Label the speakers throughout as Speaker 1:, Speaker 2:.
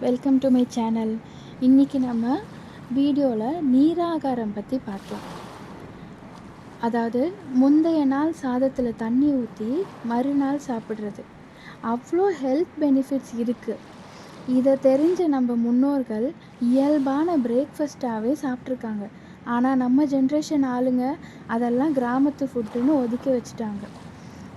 Speaker 1: Welcome to my channel. இன்றைக்கி நம்ம வீடியோவில் நீராகாரம் பற்றி பார்க்கலாம். அதாவது முந்தைய நாள் சாதத்தில் தண்ணி ஊற்றி மறுநாள் சாப்பிட்றது. அவ்வளோ ஹெல்த் பெனிஃபிட்ஸ் இருக்குது. இதை தெரிஞ்ச நம்ம முன்னோர்கள் இயல்பான பிரேக்ஃபாஸ்ட்டாகவே சாப்பிட்ருக்காங்க. ஆனால் நம்ம ஜென்ரேஷன் ஆளுங்க அதெல்லாம் கிராமத்து ஃபுட்டுன்னு ஒதுக்கி வச்சுட்டாங்க.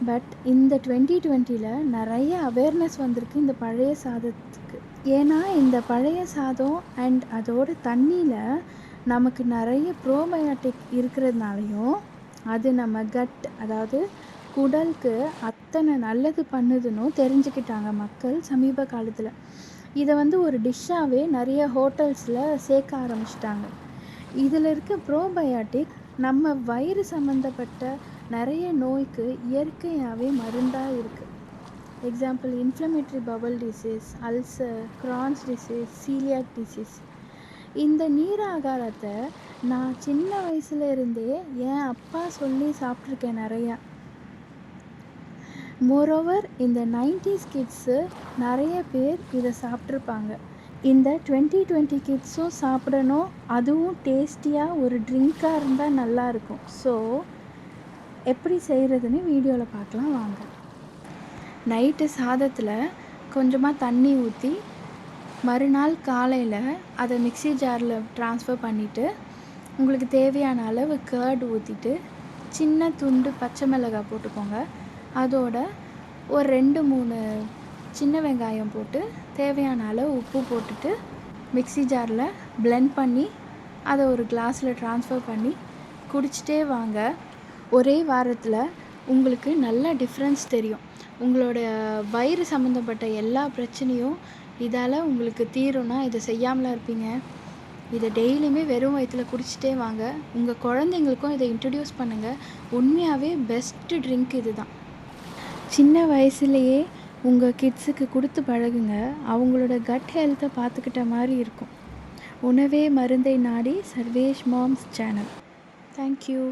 Speaker 1: பட் இந்த 2020 நிறைய அவேர்னஸ் வந்திருக்கு இந்த பழைய சாதத்துக்கு. ஏன்னா இந்த பழைய சாதம் அண்ட் அதோட தண்ணியில் நமக்கு நிறைய ப்ரோபயோட்டிக் இருக்கிறதுனாலையும் அது நம்ம கட், அதாவது குடலுக்கு அத்தனை நல்லது பண்ணுதுன்னு தெரிஞ்சுக்கிட்டாங்க மக்கள் சமீப காலத்தில். இதை ஒரு டிஷ்ஷாகவே நிறைய ஹோட்டல்ஸில் சேர்க்க ஆரம்பிச்சிட்டாங்க. இதில் இருக்க ப்ரோபயோட்டிக் நம்ம வயிறு சம்மந்தப்பட்ட நிறைய நோய்க்கு இயற்கையாகவே மருந்தாக இருக்குது. Example inflammatory Powell disease, ulcer, Crohn's disease, coeliac disease. இந்த நீர் ஆகாரத்தை நான் சின்ன வயசுல இருந்தே என் அப்பா சொல்லி சாப்பிட்ருக்கேன் நிறையா. மோரோவர் இந்த 90s கிட்ஸு நிறைய பேர் இதை சாப்பிட்ருப்பாங்க. இந்த 2020 கிட்ஸும் சாப்பிடணும், அதுவும் டேஸ்டியாக ஒரு ட்ரிங்காக இருந்தால் நல்லாயிருக்கும். ஸோ எப்படி செய்கிறதுன்னு வீடியோவில் பார்க்கலாம் வாங்க. நைட்டு சாதத்தில் கொஞ்சமாக தண்ணி ஊற்றி மறுநாள் காலையில் அதை மிக்ஸி ஜாரில் ட்ரான்ஸ்ஃபர் பண்ணிவிட்டு உங்களுக்கு தேவையான அளவு கர்ட் ஊற்றிட்டு சின்ன துண்டு பச்சை மிளகாய் போட்டுக்கோங்க. அதோட ஒரு 2-3 சின்ன வெங்காயம் போட்டு தேவையான அளவு உப்பு போட்டுட்டு மிக்ஸி ஜாரில் பிளெண்ட் பண்ணி அதை ஒரு கிளாஸில் ட்ரான்ஸ்ஃபர் பண்ணி குடிச்சிட்டே வாங்க. ஒரே வாரத்தில் உங்களுக்கு நல்ல டிஃப்ரென்ஸ் தெரியும். உங்களோட வயிறு சம்மந்தப்பட்ட எல்லா பிரச்சனையும் இதால் உங்களுக்கு தீரும்னா இதை செய்யாமலாம் இருப்பீங்க. இதை டெய்லியுமே வெறும் வயிற்றில் குடிச்சிட்டே வாங்க. உங்கள் குழந்தைங்களுக்கும் இதை இன்ட்ரடியூஸ் பண்ணுங்கள். உண்மையாகவே பெஸ்ட்டு ட்ரிங்க் இது தான். சின்ன வயசுலேயே உங்கள் கிட்ஸுக்கு கொடுத்து பழகுங்க. அவங்களோட கட் ஹெல்த்தை பார்த்துக்கிட்ட மாதிரி இருக்கும். உணவே மருந்தை நாடி சர்வேஷ் மாம்ஸ் சேனல். தேங்க்யூ.